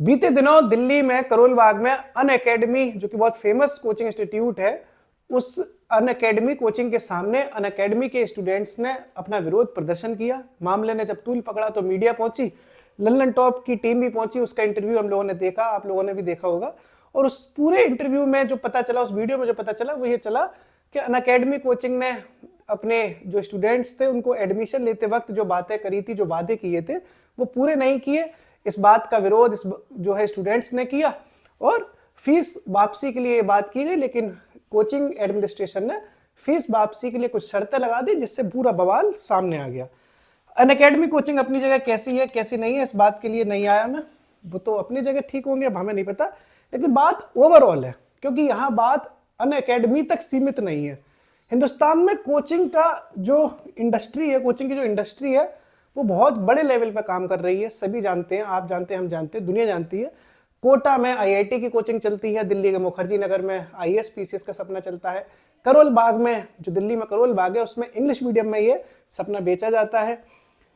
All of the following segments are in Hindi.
बीते दिनों दिल्ली में करोल बाग में अन अकेडमी, जो कि बहुत फेमस कोचिंग इंस्टीट्यूट है, उस अन अकेडमी कोचिंग के सामने अन अकेडमी के स्टूडेंट्स ने अपना विरोध प्रदर्शन किया। मामले ने जब तूल पकड़ा तो मीडिया पहुंची, लल्लन टॉप की टीम भी पहुंची। उसका इंटरव्यू हम लोगों ने देखा, आप लोगों ने भी देखा होगा। और उस पूरे इंटरव्यू में जो पता चला, उस वीडियो में जो पता चला वो ये चला कि अन अकेडमी कोचिंग ने अपने जो स्टूडेंट्स थे उनको एडमिशन लेते वक्त जो बातें करी थी, जो वादे किए थे, वो पूरे नहीं किए। इस बात का विरोध इस जो है स्टूडेंट्स ने किया और फीस वापसी के लिए बात की गई, लेकिन कोचिंग एडमिनिस्ट्रेशन ने फीस वापसी के लिए कुछ शर्तें लगा दी, जिससे पूरा बवाल सामने आ गया। अन अकेडमी कोचिंग अपनी जगह कैसी है कैसी नहीं है, इस बात के लिए नहीं आया मैं, वो तो अपनी जगह ठीक होंगे, अब हमें नहीं पता। लेकिन बात ओवरऑल है, क्योंकि यहाँ बात अन अकेडमी तक सीमित नहीं है। हिंदुस्तान में कोचिंग का जो इंडस्ट्री है, कोचिंग की जो इंडस्ट्री है, वो बहुत बड़े लेवल पर काम कर रही है। सभी जानते हैं, आप जानते हैं, हम जानते हैं, दुनिया जानती है। कोटा में आईआईटी की कोचिंग चलती है, दिल्ली के मुखर्जी नगर में आईएएस पीसीएस का सपना चलता है, करोल बाग में, जो दिल्ली में करोल बाग है, उसमें इंग्लिश मीडियम में ये सपना बेचा जाता है।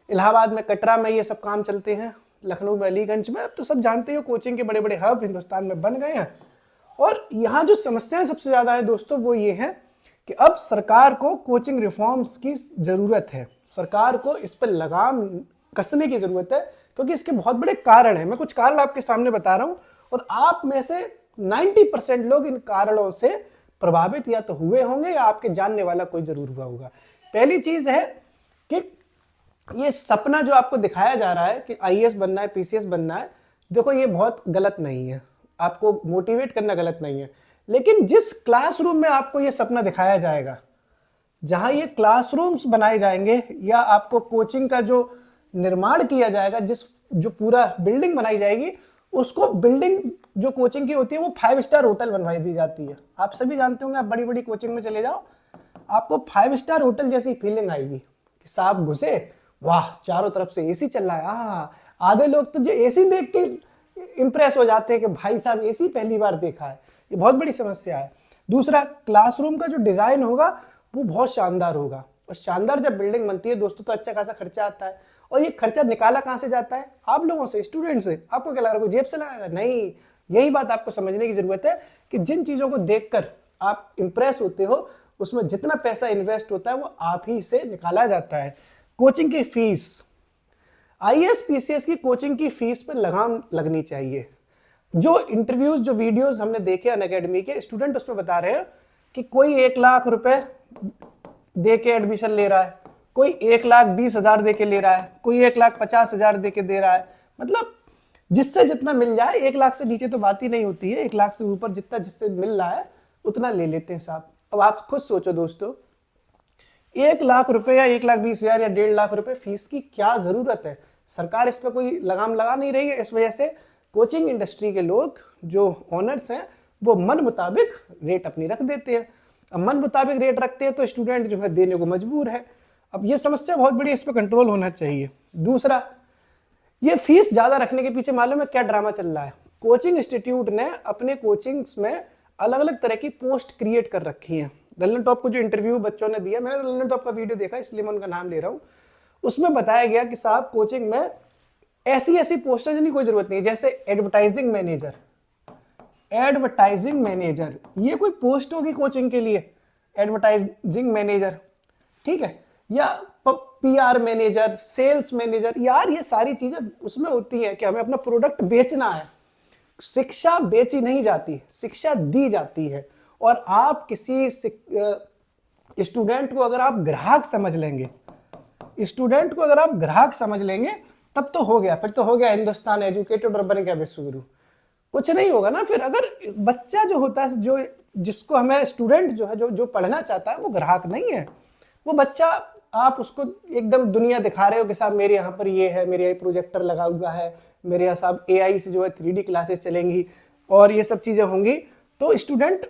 इलाहाबाद में कटरा में ये सब काम चलते हैं, लखनऊ में अलीगंज में। अब तो सब जानते हो कोचिंग के बड़े बड़े हब हिंदुस्तान में बन गए हैं। और यहाँ जो समस्याएं सबसे ज़्यादा है दोस्तों, वो ये है कि अब सरकार को कोचिंग रिफॉर्म्स की ज़रूरत है। सरकार को इस पर लगाम कसने की ज़रूरत है, क्योंकि इसके बहुत बड़े कारण हैं। मैं कुछ कारण आपके सामने बता रहा हूँ और आप में से 90% लोग इन कारणों से प्रभावित या तो हुए होंगे या आपके जानने वाला कोई ज़रूर हुआ होगा। पहली चीज़ है कि ये सपना जो आपको दिखाया जा रहा है कि आईएएस बनना है, पीसीएस बनना है, देखो ये बहुत गलत नहीं है, आपको मोटिवेट करना गलत नहीं है। लेकिन जिस क्लासरूम में आपको ये सपना दिखाया जाएगा, जहां ये क्लासरूम्स बनाए जाएंगे या आपको कोचिंग का जो निर्माण किया जाएगा, जो पूरा बिल्डिंग बनाई जाएगी, उसको बिल्डिंग जो कोचिंग की होती है वो 5 स्टार होटल बनवाई दी जाती है। आप सभी जानते होंगे, आप बड़ी बड़ी कोचिंग में चले जाओ, आपको 5 स्टार होटल जैसी फीलिंग आएगी कि साहब घुसे, वाह चारों तरफ से एसी चल रहा है। आधे लोग तो जो एसी देख के इंप्रेस हो जाते हैं कि भाई साहब एसी पहली बार देखा है। ये बहुत बड़ी समस्या है। दूसरा, क्लासरूम का जो डिजाइन होगा वो बहुत शानदार होगा, और शानदार जब बिल्डिंग बनती है दोस्तों तो अच्छा खासा खर्चा आता है। और ये खर्चा निकाला कहाँ से जाता है? आप लोगों से, स्टूडेंट से। आपको क्या लग रहा है कोई जेब से लगाएगा? नहीं, यही बात आपको समझने की जरूरत है कि जिन चीजों को देखकर आप इंप्रेस होते हो, उसमें जितना पैसा इन्वेस्ट होता है वो आप ही से निकाला जाता है। कोचिंग की फीस, आईएएस पीसीएस की कोचिंग की फीस पर लगाम लगनी चाहिए। जो इंटरव्यूज, जो वीडियोस हमने देखे अन अकेडमी के, स्टूडेंट उसमें बता रहे हैं कि कोई 1 लाख रुपए दे के एडमिशन ले रहा है, कोई 1,20,000 दे के ले रहा है, कोई 1,50,000 दे के दे रहा है। मतलब जिससे जितना मिल जाए, 1 लाख से नीचे तो बात ही नहीं होती है, 1 लाख से ऊपर जितना जिससे मिल रहा है उतना ले लेते हैं साहब। अब आप खुद सोचो दोस्तों, 1 लाख रुपए या 1,20,000 या 1.5 लाख रुपए फीस की क्या जरूरत है? सरकार इस पर कोई लगाम लगा नहीं रही है। इस वजह से कोचिंग इंडस्ट्री के लोग, जो ओनर्स हैं, वो मन मुताबिक रेट अपनी रख देते हैं। अब मन मुताबिक रेट रखते हैं तो स्टूडेंट जो है देने को मजबूर है। अब ये समस्या बहुत बड़ी, इस पर कंट्रोल होना चाहिए। दूसरा, ये फीस ज्यादा रखने के पीछे मालूम है क्या ड्रामा चल रहा है? कोचिंग इंस्टीट्यूट ने अपने कोचिंग्स में अलग अलग तरह की पोस्ट क्रिएट कर रखी हैं। लल्लन टॉप को जो इंटरव्यू बच्चों ने दिया, मैंने लल्लन टॉप का वीडियो देखा इसलिए मैं उनका नाम ले रहा हूँ। उसमें बताया गया कि साहब कोचिंग में ऐसी ऐसी पोस्टर की कोई जरूरत नहीं है, जैसे एडवर्टाइजिंग मैनेजर। एडवर्टाइजिंग मैनेजर, ये कोई पोस्ट होगी कोचिंग के लिए? एडवर्टाइजिंग मैनेजर, ठीक है, या पीआर मैनेजर, सेल्स मैनेजर। यार ये सारी चीजें उसमें होती हैं कि हमें अपना प्रोडक्ट बेचना है। शिक्षा बेची नहीं जाती, शिक्षा दी जाती है। और आप किसी स्टूडेंट को अगर आप ग्राहक समझ लेंगे, स्टूडेंट को अगर आप ग्राहक समझ लेंगे, तब तो हो गया, फिर तो हो गया हिंदुस्तान एजुकेटेड और बन गया विश्वगुरु। कुछ नहीं होगा ना फिर। अगर बच्चा जो होता है, जो जिसको हमें स्टूडेंट जो है, जो पढ़ना चाहता है, वो ग्राहक नहीं है। वो बच्चा, आप उसको एकदम दुनिया दिखा रहे हो कि साहब मेरे यहाँ पर ये है, मेरे यहाँ प्रोजेक्टर लगा हुआ है, मेरे यहाँ साहब एआई से जो है 3D क्लासेस चलेंगी और ये सब चीज़ें होंगी, तो स्टूडेंट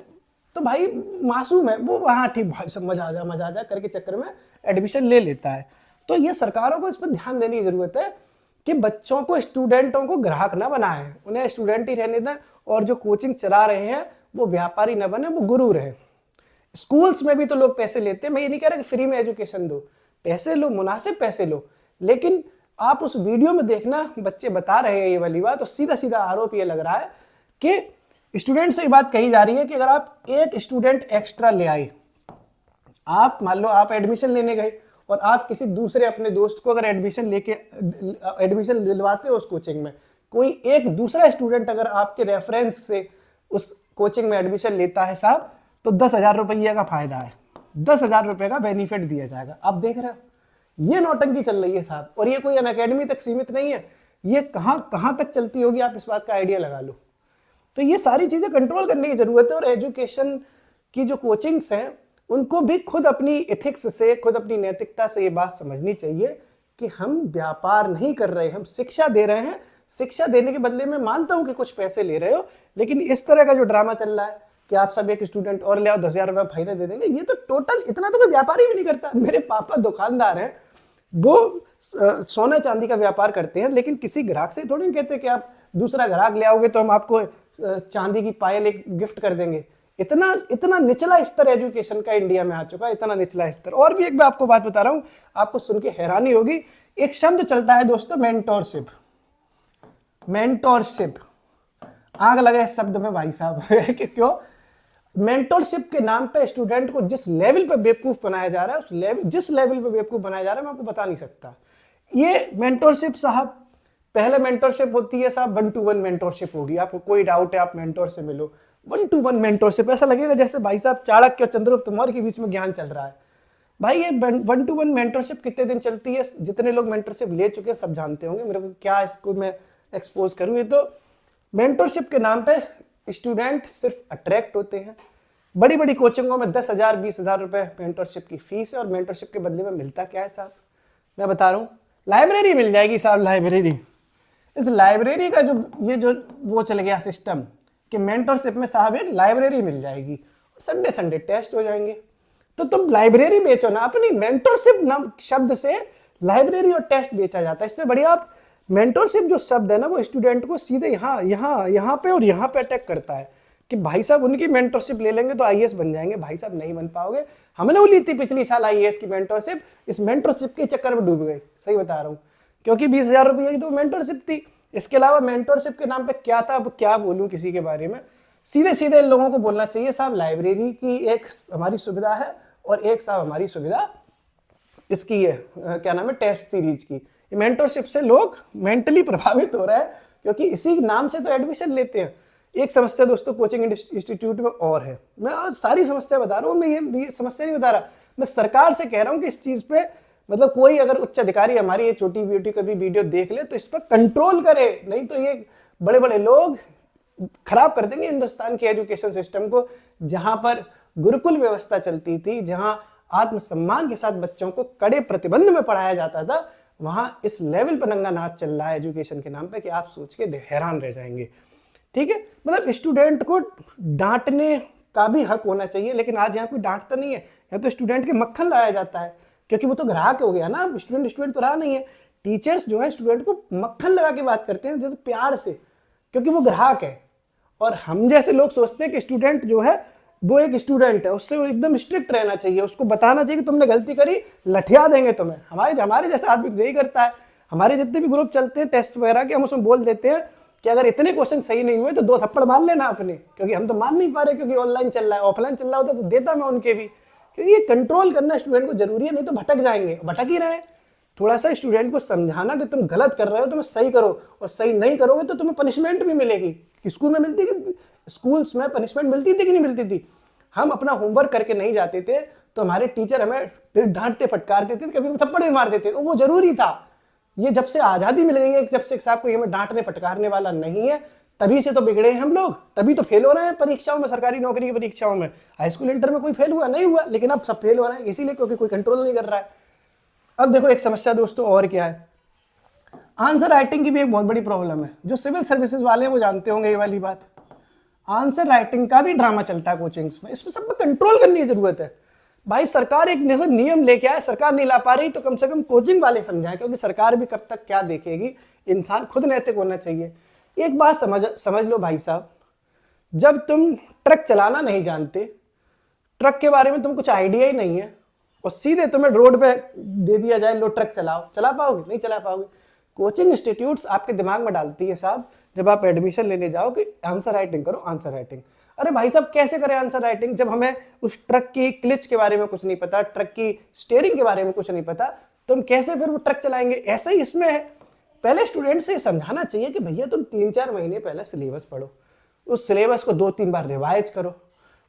तो भाई मासूम है, वो वहाँ ठीक भाई सब मजा आ जा करके चक्कर में एडमिशन ले लेता है। तो ये सरकारों को इस पर ध्यान देने की जरूरत है कि बच्चों को, स्टूडेंटों को ग्राहक ना बनाएं, उन्हें स्टूडेंट ही रहने दें, और जो कोचिंग चला रहे हैं वो व्यापारी ना बने, वो गुरु रहे। स्कूल्स में भी तो लोग पैसे लेते हैं, मैं ये नहीं कह रहा कि फ्री में एजुकेशन दो, पैसे लो, मुनासिब पैसे लो, लेकिन आप उस वीडियो में देखना, बच्चे बता रहे हैं ये वाली बात, तो सीधा सीधा आरोप ये लग रहा है कि स्टूडेंट से ये बात कही जा रही है कि अगर आप एक स्टूडेंट एक्स्ट्रा ले आए, आप मान लो आप एडमिशन लेने गए और आप किसी दूसरे अपने दोस्त को अगर एडमिशन दिलवाते हो उस कोचिंग में, कोई एक दूसरा स्टूडेंट अगर आपके रेफरेंस से उस कोचिंग में एडमिशन लेता है साहब, तो 10,000 रुपये का फायदा है, 10,000 रुपये का बेनिफिट दिया जाएगा। आप देख रहे हो ये नौटंकी चल रही है साहब, और ये कोई अनअकैडमी तक सीमित नहीं है, ये कहाँ तक चलती होगी आप इस बात का आइडिया लगा लो। तो ये सारी चीज़ें कंट्रोल करने की ज़रूरत है, और एजुकेशन की जो कोचिंग्स हैं उनको भी खुद अपनी एथिक्स से, खुद अपनी नैतिकता से ये बात समझनी चाहिए कि हम व्यापार नहीं कर रहे, हम शिक्षा दे रहे हैं। शिक्षा देने के बदले में मानता हूं कि कुछ पैसे ले रहे हो, लेकिन इस तरह का जो ड्रामा चल रहा है कि आप सब एक स्टूडेंट और ले आओ 10,000 रुपये फायदा दे देंगे, ये तो टोटल, इतना तो कोई व्यापार ही भी नहीं करता। मेरे पापा दुकानदार हैं, वो सोना चांदी का व्यापार करते हैं, लेकिन किसी ग्राहक से थोड़ी नहीं कहते कि आप दूसरा ग्राहक ले आओगे तो हम आपको चांदी की पायल एक गिफ्ट कर देंगे। इतना निचला स्तर एजुकेशन का इंडिया में आ चुका है, इतना निचला स्तर। और भी एक मैं आपको बात बता रहा हूं, आपको सुन के हैरानी होगी, एक शब्द चलता है दोस्तों, मेंटोरशिप। मेंटोरशिप, आग लगा इस शब्द में भाई साहब कि क्यों? मेंटोरशिप के नाम पे स्टूडेंट को जिस लेवल पे बेवकूफ बनाया जा रहा है, जिस लेवल पे बेवकूफ बनाया जा रहा है, मैं आपको बता नहीं सकता। ये मेंटोरशिप साहब, पहले मेंटोरशिप होती है साहब 1-to-1 मेंटोरशिप होगी। आपको कोई डाउट है आप मेंटोर से मिलो, 1-to-1 मेंटोरशिप, ऐसा लगेगा जैसे भाई साहब चाणक्य और चंद्रगुप्त मौर्य के बीच में ज्ञान चल रहा है। भाई ये 1-to-1 मेंटोरशिप कितने दिन चलती है? जितने लोग मेंटोरशिप ले चुके हैं सब जानते होंगे, मेरे को क्या इसको मैं एक्सपोज करूं। ये तो मेंटोरशिप के नाम पे स्टूडेंट सिर्फ अट्रैक्ट होते हैं। बड़ी बड़ी कोचिंगों में 10,000 20,000 रुपए मेंटोरशिप की फीस है, और मेंटोरशिप के बदले में मिलता क्या है साहब? मैं बता रहा हूँ, लाइब्रेरी मिल जाएगी साहब, लाइब्रेरी। इस लाइब्रेरी का जो वो चल गया सिस्टम कि मेंटोरशिप में साहब एक लाइब्रेरी मिल जाएगी, संडे संडे टेस्ट हो जाएंगे। तो तुम लाइब्रेरी बेचो ना, अपनी मेंटोरशिप नाम शब्द से लाइब्रेरी और टेस्ट बेचा जाता है। इससे बढ़िया आप मेंटोरशिप जो शब्द है ना, वो स्टूडेंट को सीधे यहाँ पे और यहाँ पे अटैक करता है कि भाई साहब उनकी मेंटोरशिप ले लेंगे तो आईएएस बन जाएंगे। भाई साहब नहीं बन पाओगे। हमने वो ली थी पिछली साल आईएएस की मेंटोरशिप, इस मेंटोरशिप के चक्कर में डूब गए, सही बता रहा हूँ, क्योंकि 20,000 रुपये की तो मेंटोरशिप थी। इसके अलावा मेंटोरशिप के नाम पे क्या था, अब क्या बोलूँ किसी के बारे में। सीधे सीधे इन लोगों को बोलना चाहिए साहब लाइब्रेरी की एक हमारी सुविधा है, और एक साहब हमारी सुविधा इसकी है, क्या नाम है, टेस्ट सीरीज की। मेंटोरशिप से लोग मेंटली प्रभावित हो रहे हैं, क्योंकि इसी नाम से तो एडमिशन लेते हैं। एक समस्या दोस्तों कोचिंग इंस्टीट्यूट में और है, मैं आज सारी समस्या बता रहा हूँ, मैं ये समस्या नहीं बता रहा, मैं सरकार से कह रहा हूँ कि इस चीज पे मतलब कोई अगर उच्च अधिकारी हमारी ये छोटी ब्यूटी कभी वीडियो देख ले तो इस पर कंट्रोल करे, नहीं तो ये बड़े बड़े लोग खराब कर देंगे हिंदुस्तान के एजुकेशन सिस्टम को। जहां पर गुरुकुल व्यवस्था चलती थी, जहां आत्मसम्मान के साथ बच्चों को कड़े प्रतिबंध में पढ़ाया जाता था, वहां इस लेवल पर नंगा नाच चल रहा है एजुकेशन के नाम पे कि आप सोच के हैरान रह जाएंगे। ठीक है, मतलब स्टूडेंट को डांटने का भी हक होना चाहिए, लेकिन आज यहाँ कोई डांटता नहीं है, यहाँ तो स्टूडेंट के मक्खन लाया जाता है, क्योंकि वो तो ग्राहक हो गया ना, स्टूडेंट तो रहा नहीं है। टीचर्स जो है स्टूडेंट को मक्खन लगा के बात करते हैं जैसे प्यार से, क्योंकि वो ग्राहक है। और हम जैसे लोग सोचते हैं कि स्टूडेंट जो है वो एक स्टूडेंट है, उससे वो एकदम स्ट्रिक्ट रहना चाहिए, उसको बताना चाहिए कि तुमने गलती करी लठिया देंगे तुम्हें। हमारे जैसा आदमी यही करता है। हमारे जितने भी ग्रुप चलते हैं टेस्ट वगैरह के, हम उसमें बोल देते हैं कि अगर इतने क्वेश्चन सही नहीं हुए तो 2 थप्पड़ मार लेना अपने, क्योंकि हम तो मान नहीं पा रहे, क्योंकि ऑनलाइन चल रहा है। ऑफलाइन चल रहा होता तो देता मैं उनके भी, क्योंकि ये कंट्रोल करना स्टूडेंट को जरूरी है, नहीं तो भटक जाएंगे, भटक ही रहे। थोड़ा सा स्टूडेंट को समझाना कि तुम गलत कर रहे हो, तुम्हें सही करो, और सही नहीं करोगे तो तुम्हें पनिशमेंट भी मिलेगी। स्कूल में मिलती थी, स्कूल्स में पनिशमेंट मिलती थी कि नहीं मिलती थी? हम अपना होमवर्क करके नहीं जाते थे तो हमारे टीचर हमें डांटते फटकारते थे, कभी थप्पड़ भी मार देते थे, वो जरूरी था। ये जब से आज़ादी मिल गई है, जब से साहब को हमें डांटने फटकारने वाला नहीं है, तभी से तो बिगड़े हैं हम लोग, तभी तो फेल हो रहे हैं परीक्षाओं में, सरकारी नौकरी की परीक्षाओं में। हाई स्कूल इंटर में कोई फेल हुआ नहीं हुआ, लेकिन अब सब फेल हो रहे हैं, इसीलिए क्योंकि कोई कंट्रोल नहीं कर रहा है। अब देखो एक समस्या दोस्तों और क्या है, आंसर राइटिंग की भी एक बहुत बड़ी प्रॉब्लम है। जो सिविल सर्विसेज वाले हैं वो जानते होंगे ये वाली बात। आंसर राइटिंग का भी ड्रामा चलता है कोचिंग्स में, इसमें सब में कंट्रोल करने की जरूरत है। भाई सरकार एक नियम लेके आए, सरकार नहीं ला पा रही तो कम से कम कोचिंग वाले समझाएं, क्योंकि सरकार भी कब तक क्या देखेगी, इंसान खुद नैतिक होना चाहिए। एक बात समझ लो भाई साहब, जब तुम ट्रक चलाना नहीं जानते, ट्रक के बारे में तुम कुछ आइडिया ही नहीं है, और सीधे तुम्हें रोड पे दे दिया जाए लो ट्रक चलाओ, चला पाओगे? नहीं चला पाओगे। कोचिंग इंस्टीट्यूट्स आपके दिमाग में डालती है साहब जब आप एडमिशन लेने जाओ कि आंसर राइटिंग करो, आंसर राइटिंग। अरे भाई साहब कैसे करें आंसर राइटिंग जब हमें उस ट्रक की क्लिच के बारे में कुछ नहीं पता, ट्रक की स्टीयरिंग के बारे में कुछ नहीं पता, तो हम कैसे फिर वो ट्रक चलाएंगे? ऐसा ही इसमें है। पहले स्टूडेंट से समझाना चाहिए कि भैया तुम 3-4 महीने पहले सिलेबस पढ़ो, उस सिलेबस को 2-3 बार रिवाइज करो,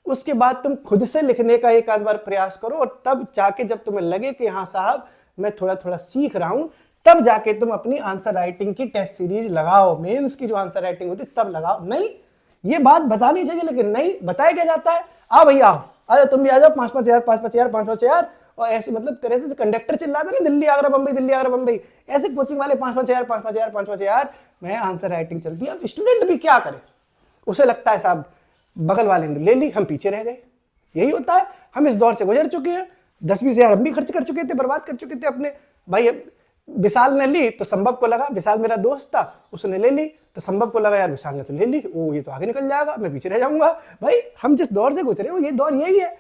उसके बाद तुम खुद से लिखने का एक आध बार प्रयास करो, और तब जाके जब तुम्हें लगे कि हाँ साहब मैं थोड़ा थोड़ा सीख रहा हूं, तब जाके तुम अपनी आंसर राइटिंग की टेस्ट सीरीज लगाओ, मेंस की जो आंसर राइटिंग होती तब लगाओ। नहीं, ये बात बतानी चाहिए, लेकिन नहीं बताया क्या जाता है, आ भैया आओ, तुम भी आ जाओ, 5-5 हजार 5-5 हजार 5-5 हजार, और ऐसे मतलब तेरे से कंडक्टर चिल्लाते ना दिल्ली आगरा बम्बई, दिल्ली आगरा बम्बई, ऐसे कोचिंग वाले 5-5 हजार 5-5 हजार 5-5 हजार में आंसर राइटिंग चलती है। अब स्टूडेंट भी क्या करे, उसे लगता है साहब बगल वाले ने ले ली, हम पीछे रह गए। यही होता है, हम इस दौर से गुजर चुके हैं, 10-20 हजार हम भी खर्च कर चुके थे, बर्बाद कर चुके थे अपने। भाई विशाल ने ली तो संभव को लगा, विशाल मेरा दोस्त था, उसने ले ली तो संभव को लगा यार विशाल ने तो ले ली, वो ये तो आगे निकल जाएगा, मैं पीछे रह जाऊंगा। भाई हम जिस दौर से गुजरे हो ये दौर यही है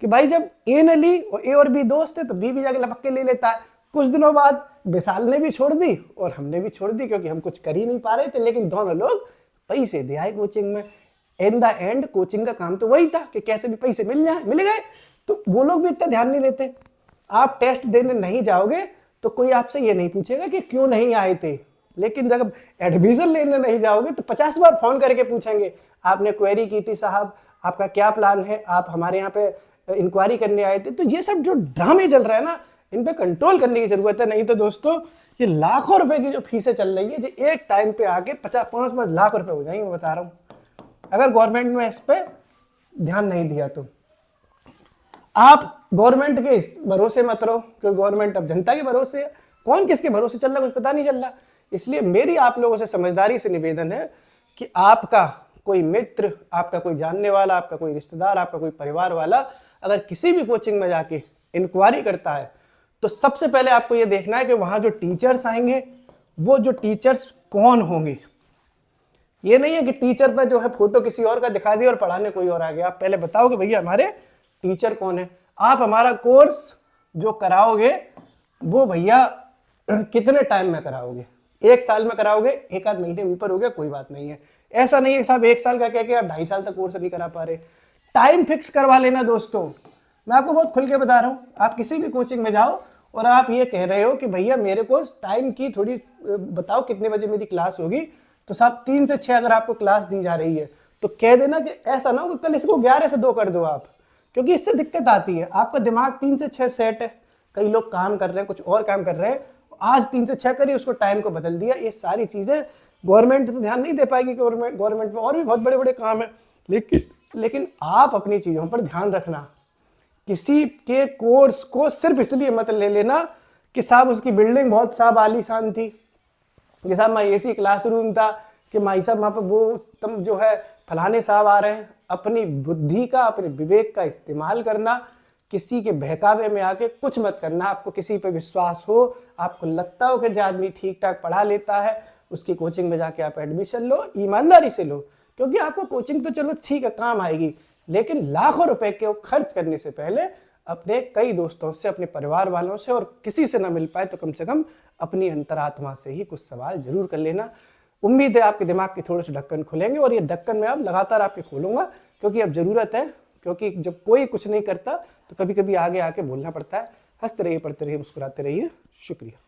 कि भाई जब ए ने ली और ए और बी दोस्त है तो बी भी जाके लपक के ले लेता है। कुछ दिनों बाद विशाल ने भी छोड़ दी और हमने भी छोड़ दी, क्योंकि हम कुछ कर ही नहीं पा रहे थे, लेकिन दोनों लोग पैसे दे आए कोचिंग में। इन द एंड कोचिंग का काम तो वही था कि कैसे भी पैसे मिल जाए, मिल गए, तो वो लोग भी इतना ध्यान नहीं देते। आप टेस्ट देने नहीं जाओगे तो कोई आपसे ये नहीं पूछेगा कि क्यों नहीं आए थे, लेकिन जब एडमिशन लेने नहीं जाओगे तो 50 बार फोन करके पूछेंगे आपने क्वेरी की थी साहब, आपका क्या प्लान है, आप हमारे यहाँ पे इंक्वायरी करने आए थे। तो ये सब जो ड्रामे चल रहे हैं ना, इन पे कंट्रोल करने की जरूरत है। नहीं तो दोस्तों ये लाखों रुपए की जो फीसें चल रही है, जो एक टाइम पे आके 50-5 लाख रुपए हो जाएंगे, मैं बता रहा हूँ, अगर गवर्नमेंट ने इस पे ध्यान नहीं दिया तो। आप गवर्नमेंट के भरोसे मत रहो, क्योंकि गवर्नमेंट अब जनता के भरोसे है, कौन किसके भरोसे चल रहा है कुछ पता नहीं चल रहा। इसलिए मेरी आप लोगों से समझदारी से निवेदन है कि आपका कोई मित्र, आपका कोई जानने वाला, आपका कोई रिश्तेदार, आपका कोई परिवार वाला अगर किसी भी कोचिंग में जाके इंक्वायरी करता है, तो सबसे पहले आपको ये देखना है कि वहां जो टीचर्स आएंगे वो जो टीचर्स कौन होंगे। ये नहीं है कि टीचर पर जो है फोटो किसी और का दिखा दिया और पढ़ाने कोई और आ गया। आप पहले बताओ कि भैया हमारे टीचर कौन है। आप हमारा कोर्स जो कराओगे वो भैया कितने टाइम में कराओगे, 1 साल में कराओगे, 1 आध महीने ऊपर हो गया कोई बात नहीं है। ऐसा नहीं है साहब 1 साल का कह के आप 2.5 साल तक कोर्स नहीं करा पा रहे। टाइम फिक्स करवा लेना दोस्तों। मैं आपको बहुत खुल के बता रहा हूँ, आप किसी भी कोचिंग में जाओ और आप ये कह रहे हो कि भैया मेरे को टाइम की थोड़ी बताओ कितने बजे मेरी क्लास होगी, तो साहब 3 से 6 अगर आपको क्लास दी जा रही है तो कह देना कि ऐसा ना हो कि कल इसको 11 से 2 कर दो आप, क्योंकि इससे दिक्कत आती है। आपका दिमाग 3 से 6 सेट है, कई लोग काम कर रहे हैं, कुछ और काम कर रहे हैं, आज 3 से 6 करिए, उसको टाइम को बदल दिया। ये सारी चीजें गवर्नमेंट तो ध्यान नहीं दे पाएगी, गवर्नमेंट में और भी बहुत बड़े बड़े काम है, लेकिन आप अपनी चीजों पर ध्यान रखना। किसी के कोर्स को सिर्फ इसलिए मत ले लेना कि साहब उसकी बिल्डिंग बहुत साहब आलीशान थी, कि साहब माँ एसी क्लासरूम था, कि माई साहब वहाँ पर वो तुम जो है फलाने साहब आ रहे हैं। अपनी बुद्धि का, अपने विवेक का इस्तेमाल करना, किसी के बहकावे में आके कुछ मत करना। आपको किसी पे विश्वास हो, आपको लगता हो कि जो आदमी ठीक ठाक पढ़ा लेता है, उसकी कोचिंग में जाके आप एडमिशन लो, ईमानदारी से लो, क्योंकि आपको कोचिंग तो चलो ठीक है काम आएगी, लेकिन लाखों रुपए के खर्च करने से पहले अपने कई दोस्तों से, अपने परिवार वालों से, और किसी से ना मिल पाए तो कम से कम अपनी अंतरात्मा से ही कुछ सवाल जरूर कर लेना। उम्मीद है आपके दिमाग के थोड़े से ढक्कन खुलेंगे, और ये ढक्कन मैं अब लगातार आपके खोलूंगा, क्योंकि अब जरूरत है। क्योंकि जब कोई कुछ नहीं करता तो कभी कभी आगे आके बोलना पड़ता है। हंसते रहिए, पढ़ते रहिए, मुस्कुराते रहिए। शुक्रिया।